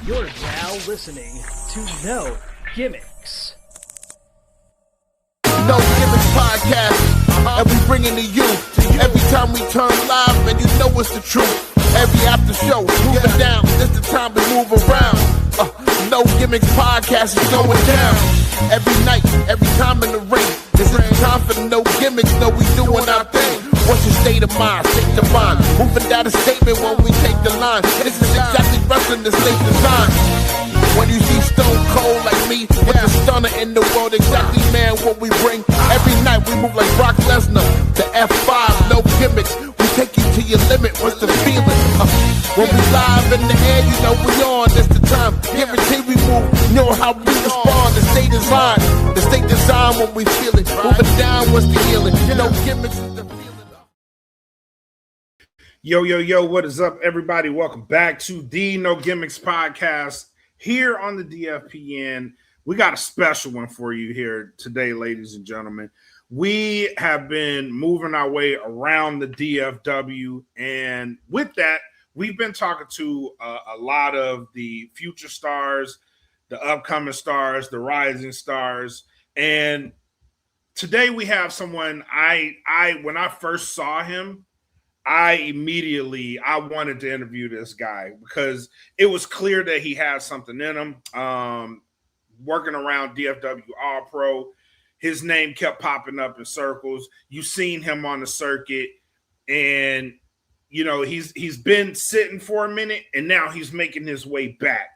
You're now listening to No Gimmicks. No Gimmicks podcast, and we bring it to you. Every time we turn live, and you know it's the truth. Every after show, moving down, this the time to move around. No Gimmicks podcast is going down. Every night, every time in the ring. This is the time for No Gimmicks, know we doing our thing. What's your state of mind? State of mind. Moving down a statement when we take the line. This is exactly wrestling the state design. When you see Stone Cold like me, with the stunner in the world, exactly, man, what we bring. Every night we move like Brock Lesnar, the F5, no gimmicks. We take you to your limit, what's the feeling? When we live in the air, you know we on, it's the time. Guarantee we move, you know how we respond. The state design, when we feel it. Moving down, what's the healing? No gimmicks is the feeling. Yo, what is up, everybody? Welcome back to the No Gimmicks podcast. Here on the DFPN, we got a special one for you here today, ladies and gentlemen. We have been moving our way around the DFW, and with that, we've been talking to a lot of the future stars, the upcoming stars, the rising stars, and today we have someone when I first saw him, I wanted to interview this guy because it was clear that he had something in him. Working around DFW All Pro, his name kept popping up in circles. You've seen him on the circuit, and you know he's been sitting for a minute, and now he's making his way back.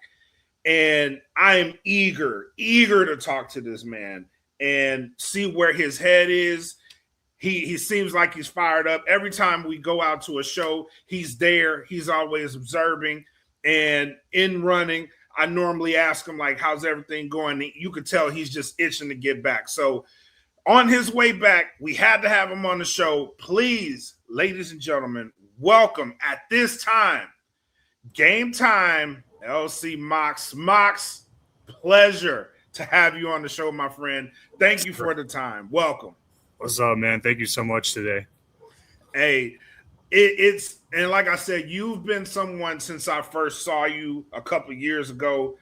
And I am eager to talk to this man and see where his head is. He seems like he's fired up. Every time we go out to a show, he's there. He's always observing. And in running, I normally ask him, like, how's everything going? You could tell he's just itching to get back. So on his way back, we had to have him on the show. Please, ladies and gentlemen, welcome at this time, Gametime LC Mox. Mox, pleasure to have you on the show, my friend. Thank you for the time. Welcome. What's up, man? Thank you so much today. Hey, it's and like I said, you've been someone since I first saw you a couple of years ago,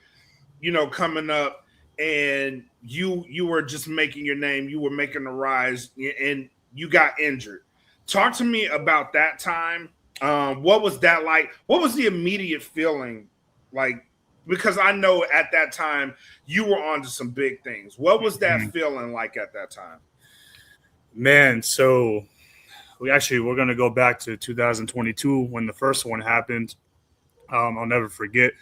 you know, coming up, and you were just making your name, you were making the rise, and you got injured. Talk to me about that time. What was that like? What was the immediate feeling like? Because I know at that time you were on to some big things. What was that feeling like at that time? Man, so we're going to go back to 2022 when the first one happened. I'll never forget.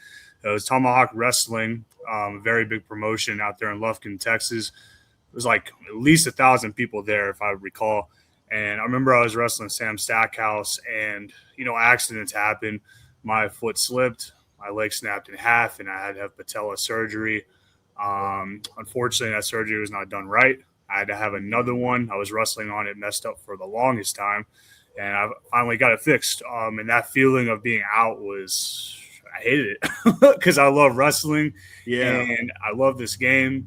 It was Tomahawk Wrestling, a very big promotion out there in Lufkin, Texas. It was like at least 1,000 people there, if I recall. And I remember I was wrestling Sam Stackhouse, and, you know, accidents happened. My foot slipped, my leg snapped in half, and I had to have patella surgery. Unfortunately, that surgery was not done right. I had to have another one. I was wrestling on it, messed up for the longest time, and I finally got it fixed. And that feeling of being out I hated it because I love wrestling, and I love this game,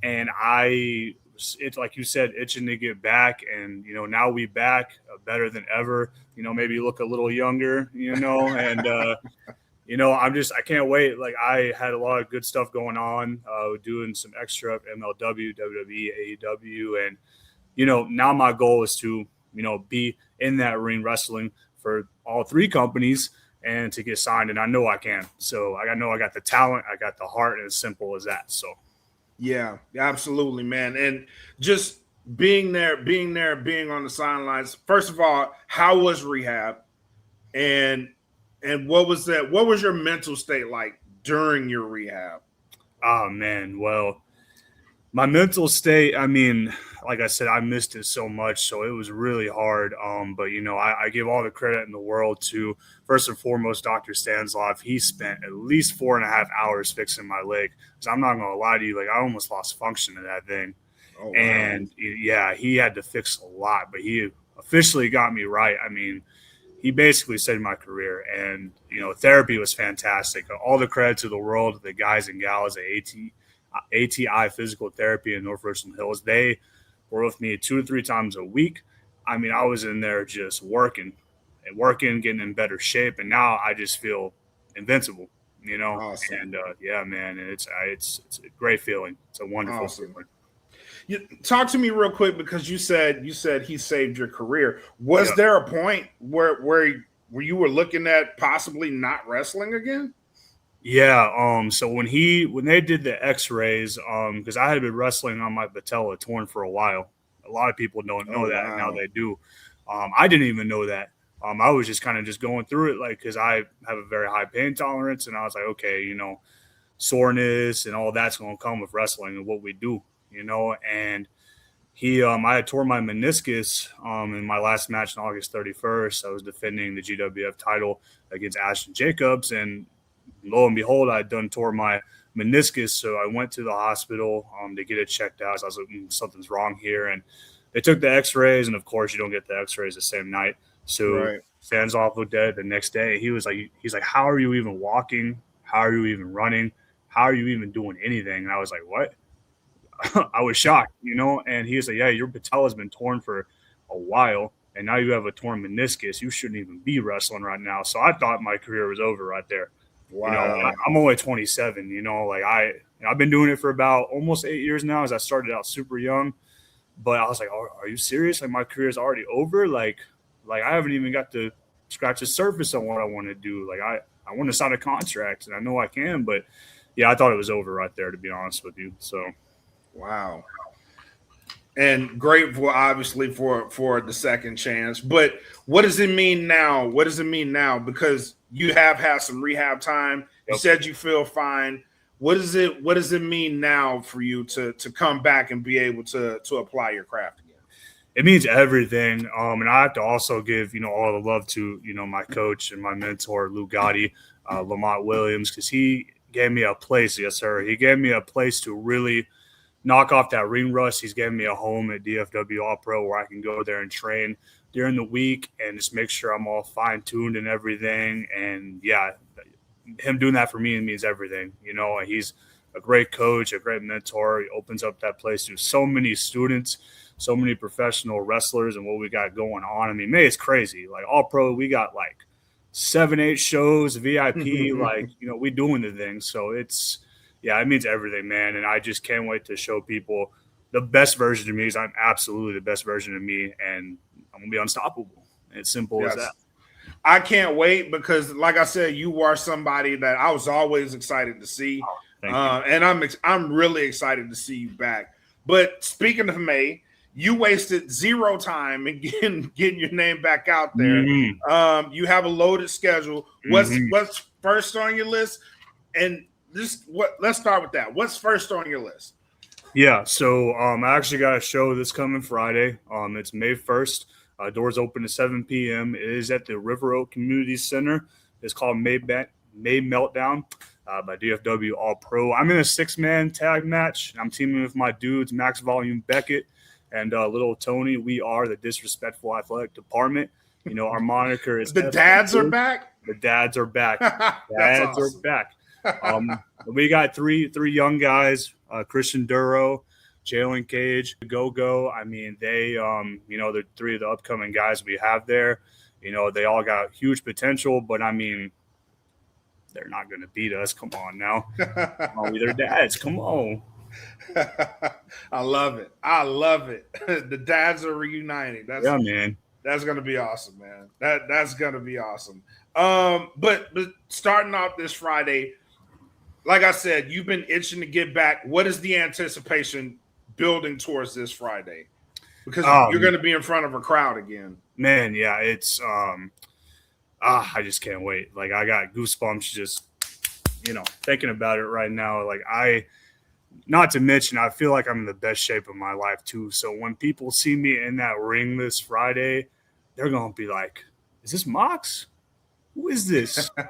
and it's like you said, itching to get back, and you know now we back better than ever. You know, maybe look a little younger, you know, and you know, I can't wait. Like, I had a lot of good stuff going on, doing some extra MLW, WWE, AEW. And, you know, now my goal is to, you know, be in that ring wrestling for all three companies and to get signed. And I know I can. So I know I got the talent, I got the heart, and it's simple as that. So, yeah, absolutely, man. And just being there, being on the sidelines. First of all, how was rehab? And what was that? What was your mental state like during your rehab? Oh, man. Well, my mental state, I mean, like I said, I missed it so much, so it was really hard. But, you know, I give all the credit in the world to, first and foremost, Dr. Stanzlov. He spent at least 4.5 hours fixing my leg. So I'm not going to lie to you, like, I almost lost function in that thing. Oh, wow. And, yeah, he had to fix a lot, but he officially got me right. I mean, he basically saved my career, and, you know, therapy was fantastic. All the credit to the world, the guys and gals at ATI Physical Therapy in North Richland Hills. They were with me 2 to 3 times a week. I mean, I was in there just working, getting in better shape, and now I just feel invincible. Awesome. And yeah, man, it's a great feeling. It's a wonderful feeling. Talk to me real quick, because you said he saved your career. Was there a point where you were looking at possibly not wrestling again? Yeah. So when they did the X-rays, because I had been wrestling on my patella torn for a while. A lot of people don't know that. Now they do. I didn't even know that. I was just kind of just going through it, like, because I have a very high pain tolerance, and I was like, okay, soreness and all that's going to come with wrestling and what we do, and I had torn my meniscus in my last match on August 31st. I was defending the GWF title against Ashton Jacobs, and lo and behold, I had done tore my meniscus. So I went to the hospital to get it checked out. So I was like, something's wrong here. And they took the x-rays, and of course you don't get the x-rays the same night. So Sansoff looked at it the next day. He's like, how are you even walking? How are you even running? How are you even doing anything? And I was like, what? I was shocked, and he was like, yeah, your patella's been torn for a while, and now you have a torn meniscus. You shouldn't even be wrestling right now. So I thought my career was over right there. Wow. I'm only 27, like I've been doing it for about almost 8 years now, as I started out super young. But I was like, oh, are you serious? Like, my career is already over? Like I haven't even got to scratch the surface on what I want to do. Like, I want to sign a contract, and I know I can, but yeah, I thought it was over right there, to be honest with you. So wow. And grateful, obviously, for the second chance. But what does it mean now? Because you have had some rehab time. You said you feel fine. What does it mean now for you to come back and be able to apply your craft again? It means everything. And I have to also give, all the love to, my coach and my mentor, Lou Gotti, Lamont Williams, because he gave me a place. Yes, sir. He gave me a place to really knock off that ring rust. He's given me a home at DFW All Pro where I can go there and train during the week and just make sure I'm all fine tuned and everything. And yeah, him doing that for me means everything. He's a great coach, a great mentor. He opens up that place to so many students, so many professional wrestlers, and what we got going on. I mean, man, it's crazy. Like, All Pro, we got like 7-8 shows, VIP, we doing the thing. So it means everything, man. And I just can't wait to show people the best version of me, because I'm absolutely the best version of me, and I'm going to be unstoppable. It's simple as that. I can't wait, because like I said, you are somebody that I was always excited to see. And I'm really excited to see you back. But speaking of May, you wasted zero time in getting your name back out there. Mm-hmm. You have a loaded schedule. What's first on your list? And let's start with that. What's first on your list? Yeah, so I actually got a show this coming Friday. It's May 1st. Doors open at 7 p.m. It is at the River Oak Community Center. It's called May Meltdown by DFW All Pro. I'm in a 6-man tag match. I'm teaming with my dudes, Max Volume Beckett and Little Tony. We are the Disrespectful Athletic Department. Our moniker is the dads are back. The dads are back. Dads are back. We got three young guys, Christian Duro, Jalen Cage, Go. I mean, they, they're three of the upcoming guys we have there. They all got huge potential, but I mean, they're not going to beat us. Come on now. They're dads. Come on. I love it. The dads are reuniting. Man. That's going to be awesome, man. That's going to be awesome. But starting off this Friday, like I said, you've been itching to get back. What is the anticipation building towards this Friday? Because you're going to be in front of a crowd again. Man, yeah, it's I just can't wait. Like, I got goosebumps just thinking about it right now. Like, not to mention, I feel like I'm in the best shape of my life too. So when people see me in that ring this Friday, they're going to be like, is this Mox? Who is this? I'm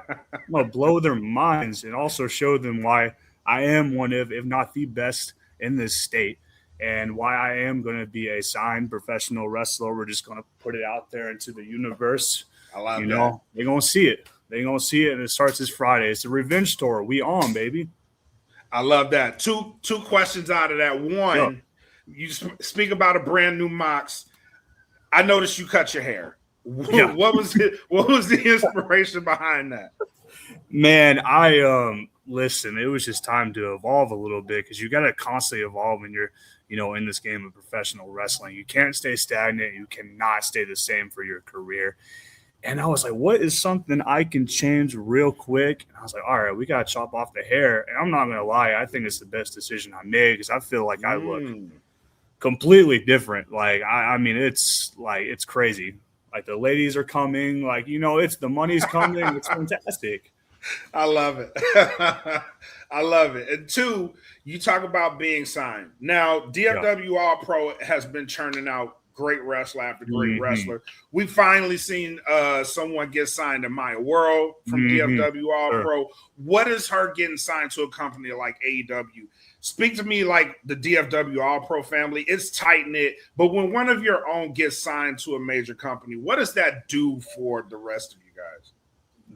going to blow their minds and also show them why I am one of, if not the best in this state, and why I am going to be a signed professional wrestler. We're just going to put it out there into the universe. I love that. They're going to see it. They're going to see it, and it starts this Friday. It's a revenge tour. We on, baby. I love that. Two questions out of that. One, you speak about a brand new Mox. I noticed you cut your hair. Yeah. What was the inspiration behind that? Man, I listen, it was just time to evolve a little bit because you got to constantly evolve when you're, in this game of professional wrestling. You can't stay stagnant. You cannot stay the same for your career. And I was like, what is something I can change real quick? And I was like, all right, we got to chop off the hair. And I'm not going to lie, I think it's the best decision I made because I feel like I look completely different. Like, I mean, it's crazy. Like, the ladies are coming. Like, it's the money's coming. It's fantastic. I love it. I love it. And two, you talk about being signed. Now, DFW All Pro has been churning out great wrestler after great wrestler. We finally seen someone get signed to Maya World from DFW All Pro. What is her getting signed to a company like AEW? Speak to me like the DFW All Pro family. It's tight knit, but when one of your own gets signed to a major company, what does that do for the rest of you guys?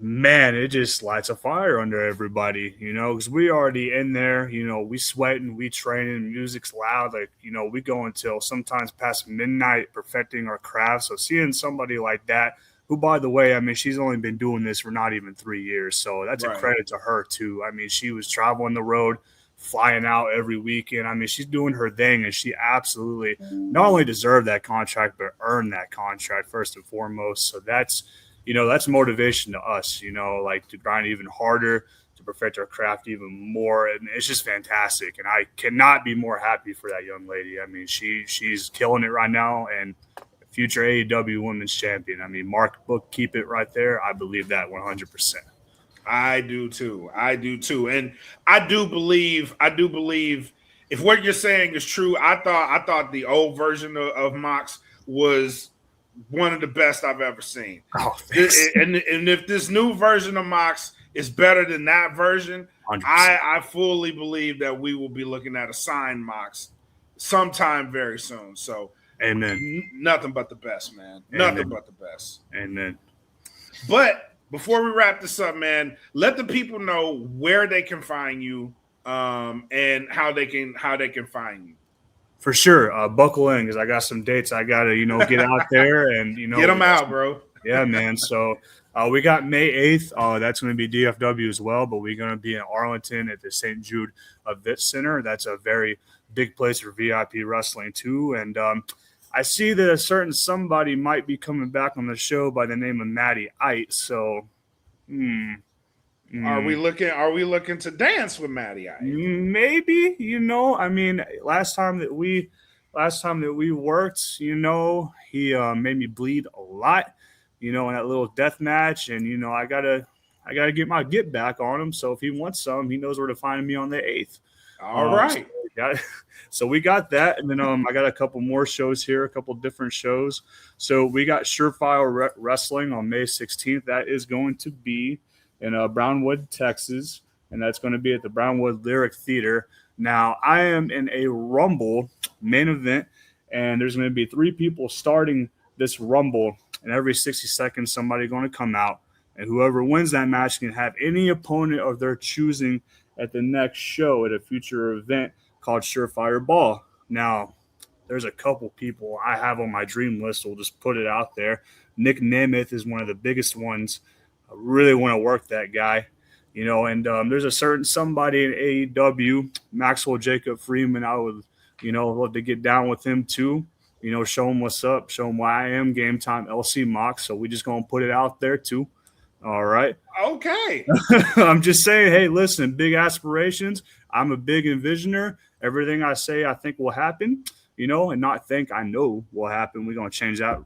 Man, it just lights a fire under everybody, because we already in there, we sweating, we training, music's loud, like, we go until sometimes past midnight perfecting our craft. So seeing somebody like that, who, by the way, I mean, she's only been doing this for not even 3 years. So that's a credit to her too. I mean, she was traveling the road, flying out every weekend. I mean, she's doing her thing, and she absolutely not only deserved that contract, but earned that contract first and foremost. So that's motivation to us, like to grind even harder, to perfect our craft even more. And it's just fantastic. And I cannot be more happy for that young lady. I mean, she's killing it right now, and future AEW Women's Champion. I mean, Mark Book, keep it right there. I believe that 100%. I do too. And I do believe if what you're saying is true, I thought the old version of Mox was one of the best I've ever seen. Oh, and if this new version of Mox is better than that version, 100%. I fully believe that we will be looking at a signed Mox sometime very soon. So, amen. Nothing but the best, man. Amen. Nothing but the best. Amen. But before we wrap this up, man, let the people know where they can find you, and how they can find you. For sure. Buckle in because I got some dates I got to, get out there and, get them out, bro. Yeah, man. So we got May 8th. That's going to be DFW as well, but we're going to be in Arlington at the St. Jude Event Center. That's a very big place for VIP wrestling too. And I see that a certain somebody might be coming back on the show by the name of Maddie Ite. So, Are we looking to dance with Maddie Ite? Maybe, I mean, last time that we worked, he made me bleed a lot, in that little death match. And, I gotta get my get back on him. So if he wants some, he knows where to find me on the 8th. All right. So we got that. And then I got a couple more shows here, a couple different shows. So we got Surefire Wrestling on May 16th. That is going to be in Brownwood, Texas, and that's going to be at the Brownwood Lyric Theater. Now, I am in a Rumble main event, and there's going to be 3 people starting this Rumble, and every 60 seconds, somebody's going to come out, and whoever wins that match can have any opponent of their choosing at the next show at a future event called Surefire Ball. Now, there's a couple people I have on my dream list. We'll just put it out there. Nick Nemeth is one of the biggest ones. I really want to work that guy, and there's a certain somebody in AEW, Maxwell Jacob Freeman. I would, love to get down with him too, show him what's up, show him why I am Gametime LC Mox. So we just going to put it out there too. All right. Okay. I'm just saying, hey, listen, big aspirations. I'm a big envisioner. Everything I say, I think will happen, and not think I know will happen. We're going to change that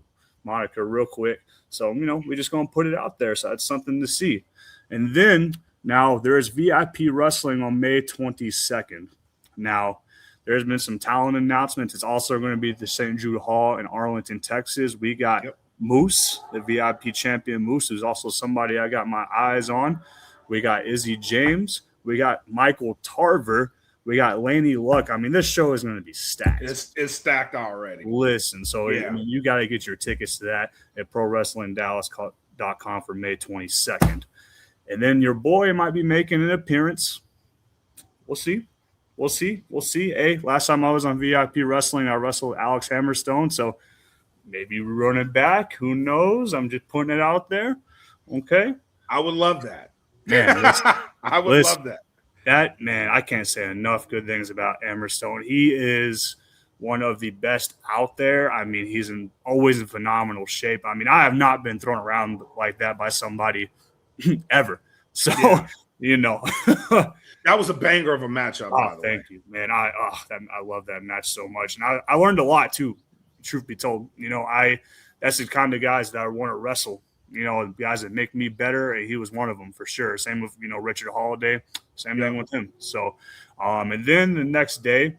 moniker real quick. So, we're just going to put it out there. So that's something to see. And then now there's VIP wrestling on May 22nd. Now, there's been some talent announcements. It's also going to be at the St. Jude Hall in Arlington, Texas. We got Moose, the VIP champion. Moose is also somebody I got my eyes on. We got Izzy James. We got Michael Tarver. We got Laney Luck. I mean, this show is going to be stacked. It's stacked already. Listen, so you got to get your tickets to that at ProWrestlingDallas.com for May 22nd. And then your boy might be making an appearance. We'll see. Hey, last time I was on VIP Wrestling, I wrestled Alex Hammerstone. So maybe we run it back. Who knows? I'm just putting it out there. Okay. I would love that. Man, I would love that. That man, I can't say enough good things about Emerson. He is one of the best out there. I mean, he's always in phenomenal shape. I mean, I have not been thrown around like that by somebody ever. So, that was a banger of a matchup. By the thank you, man. I love that match so much, and I learned a lot too. Truth be told, that's the kind of guys that I want to wrestle. Guys that make me better. He was one of them for sure. Same with Richard Holiday. Same thing with him. So, and then the next day,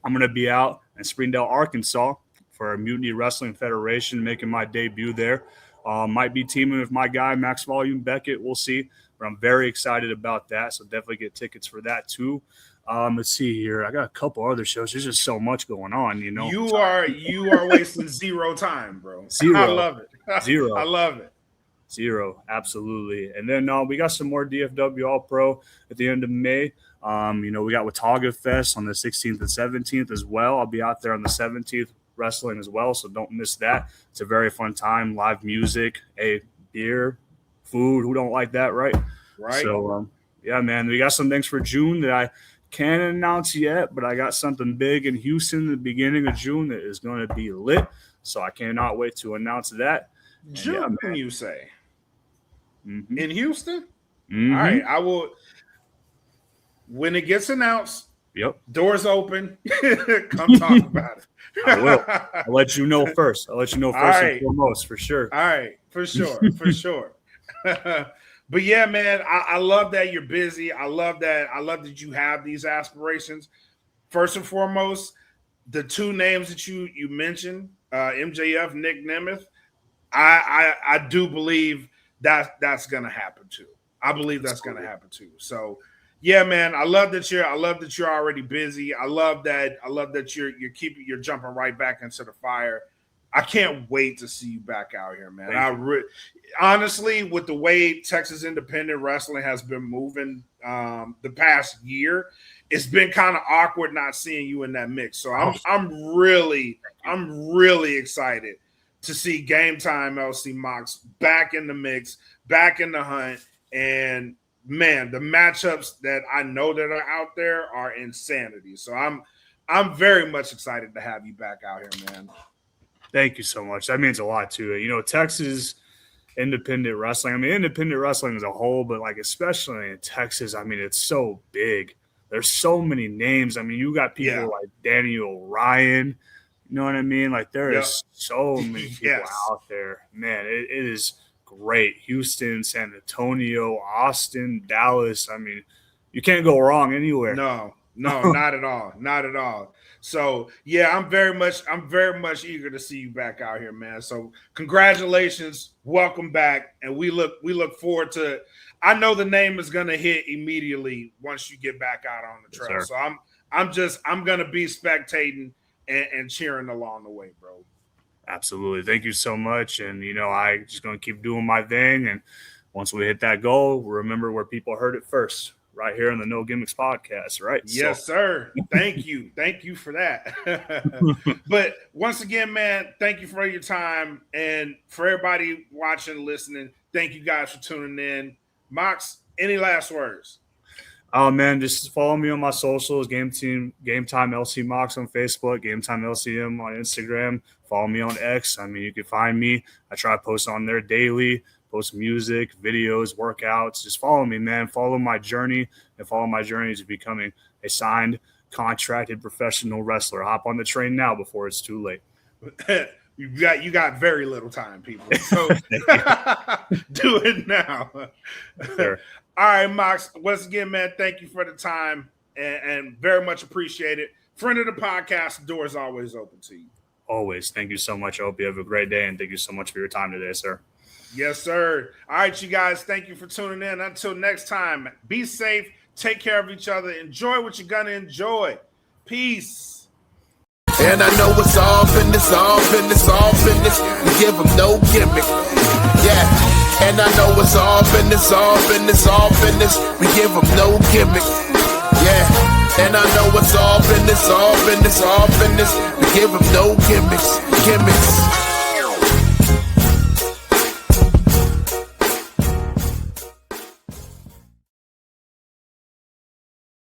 I'm going to be out in Springdale, Arkansas for Mutiny Wrestling Federation, making my debut there. Might be teaming with my guy, Max Volume Beckett. We'll see. But I'm very excited about that. So definitely get tickets for that too. Let's see here. I got a couple other shows. There's just so much going on, You are wasting zero time, bro. Zero. I love it. Zero. I love it. Zero. Absolutely. And then we got some more DFW All Pro at the end of May. We got Watauga Fest on the 16th and 17th as well. I'll be out there on the 17th wrestling as well, so don't miss that. It's a very fun time. Live music, beer, food. Who don't like that, right? Right. So, yeah, man, we got some things for June that I can't announce yet, but I got something big in Houston at the beginning of June that is going to be lit. So I cannot wait to announce that. June, you say? Mm-hmm. In Houston? Mm-hmm. All right, I will. When it gets announced, doors open. Come talk about it. I will. I'll let you know first. And foremost, for sure. All right, for sure, for sure. But yeah, man, I love that you're busy. I love that you have these aspirations. First and foremost, the two names that you mentioned, MJF, Nick Nemeth, I do believe that's gonna happen too. I believe that's gonna happen too. So yeah, man, I love that you're already busy. I love that you're jumping right back into the fire. I can't wait to see you back out here, man. Honestly, with the way Texas independent wrestling has been moving the past year, it's been kind of awkward not seeing you in that mix. So I'm really excited to see Gametime LC Mox back in the mix, back in the hunt, and man, the matchups that I know that are out there are insanity. So I'm very much excited to have you back out here, man. Thank you so much. That means a lot too. Texas independent wrestling. I mean, independent wrestling as a whole, but like especially in Texas, I mean, it's so big. There's so many names. I mean, you got people like Daniel Ryan. You know what I mean? Like there is so many people out there. Man, it is great. Houston, San Antonio, Austin, Dallas. I mean, you can't go wrong anywhere. No, not at all. Not at all. So yeah, I'm very much eager to see you back out here, man. So congratulations, welcome back, and we look forward to. I know the name is gonna hit immediately once you get back out on the trail. Yes, so I'm gonna be spectating and cheering along the way, bro. Absolutely, thank you so much, and I just gonna keep doing my thing, and once we hit that goal, remember where people heard it first. Right here on the No Gimmicks podcast, right? Yes, sir. Thank you. Thank you for that. But once again, man, thank you for your time. And for everybody watching, listening, thank you guys for tuning in. Mox, any last words? Oh, man, just follow me on my socials, Gametime LC Mox on Facebook, Gametime LCM on Instagram. Follow me on X. I mean, you can find me. I try to post on there daily. Post music, videos, workouts. Just follow me, man. Follow my journey and follow my journey to becoming a signed, contracted professional wrestler. Hop on the train now before it's too late. You got very little time, people. So do it now. Sure. All right, Mox. Once again, man, thank you for the time and very much appreciate it. Friend of the podcast, the door is always open to you. Always. Thank you so much. I hope you have a great day, and thank you so much for your time today, sir. Yes, sir. All right, you guys, thank you for tuning in. Until next time, be safe, take care of each other, enjoy what you're going to enjoy. Peace. And I know it's all business. We give them no gimmick. Yeah. And I know it's all business. We give them no gimmick. Yeah. And I know it's all business. We give them no gimmicks.